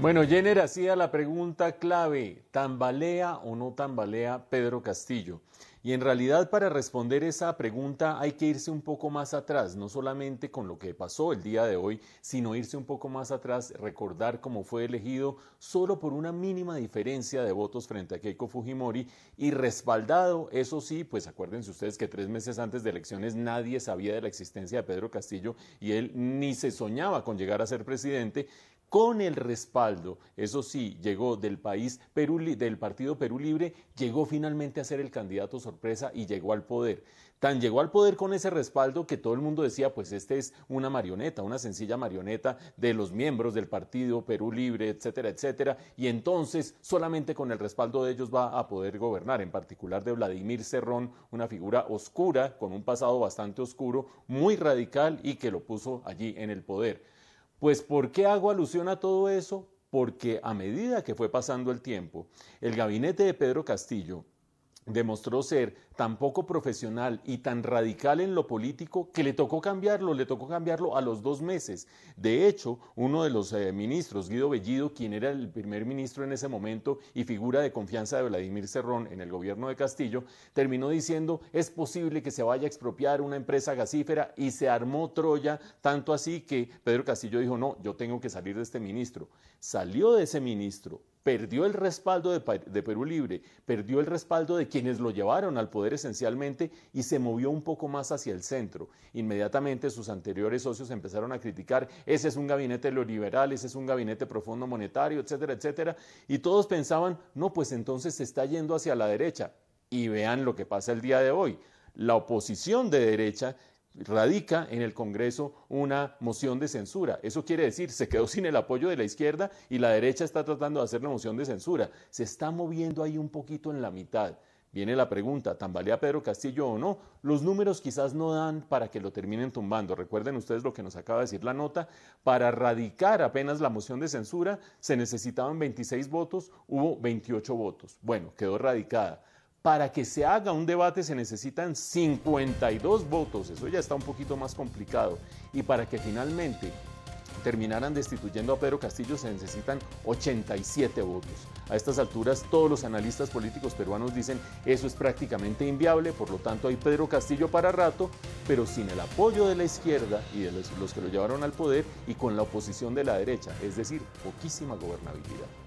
Bueno, Jenner hacía la pregunta clave, ¿tambalea o no tambalea Pedro Castillo? Y en realidad para responder esa pregunta hay que irse un poco más atrás, no solamente con lo que pasó el día de hoy, sino irse un poco más atrás, recordar cómo fue elegido solo por una mínima diferencia de votos frente a Keiko Fujimori y respaldado, eso sí, pues acuérdense ustedes que 3 meses antes de elecciones nadie sabía de la existencia de Pedro Castillo y él ni se soñaba con llegar a ser presidente, con el respaldo, eso sí, llegó del del partido Perú Libre, llegó finalmente a ser el candidato sorpresa y llegó al poder. Tan llegó al poder con ese respaldo que todo el mundo decía, pues este es una marioneta, una sencilla marioneta de los miembros del partido Perú Libre, etcétera, etcétera, y entonces solamente con el respaldo de ellos va a poder gobernar, en particular de Vladimir Cerrón, una figura oscura, con un pasado bastante oscuro, muy radical y que lo puso allí en el poder. Pues, ¿por qué hago alusión a todo eso? Porque a medida que fue pasando el tiempo, el gabinete de Pedro Castillo demostró ser tan poco profesional y tan radical en lo político que le tocó cambiarlo a los 2 meses. De hecho, uno de los ministros, Guido Bellido, quien era el primer ministro en ese momento y figura de confianza de Vladimir Cerrón en el gobierno de Castillo, terminó diciendo, es posible que se vaya a expropiar una empresa gasífera y se armó Troya, tanto así que Pedro Castillo dijo, no, yo tengo que salir de este ministro. Salió de ese ministro, perdió el respaldo de Perú Libre, perdió el respaldo de quienes lo llevaron al poder esencialmente y se movió un poco más hacia el centro. Inmediatamente sus anteriores socios empezaron a criticar, ese es un gabinete de los liberales, ese es un gabinete profundo monetario, etcétera, etcétera, y todos pensaban, no, pues entonces se está yendo hacia la derecha. Y vean lo que pasa el día de hoy. La oposición de derecha radica en el Congreso una moción de censura. Eso quiere decir, se quedó sin el apoyo de la izquierda y la derecha está tratando de hacer la moción de censura. Se está moviendo ahí un poquito en la mitad. Viene la pregunta, ¿tambalea Pedro Castillo o no? Los números quizás no dan para que lo terminen tumbando. Recuerden ustedes lo que nos acaba de decir la nota. Para radicar apenas la moción de censura se necesitaban 26 votos, hubo 28 votos. Bueno, quedó radicada. Para que se haga un debate se necesitan 52 votos, eso ya está un poquito más complicado. Y para que finalmente terminaran destituyendo a Pedro Castillo se necesitan 87 votos. A estas alturas todos los analistas políticos peruanos dicen eso es prácticamente inviable, por lo tanto hay Pedro Castillo para rato, pero sin el apoyo de la izquierda y de los que lo llevaron al poder y con la oposición de la derecha, es decir, poquísima gobernabilidad.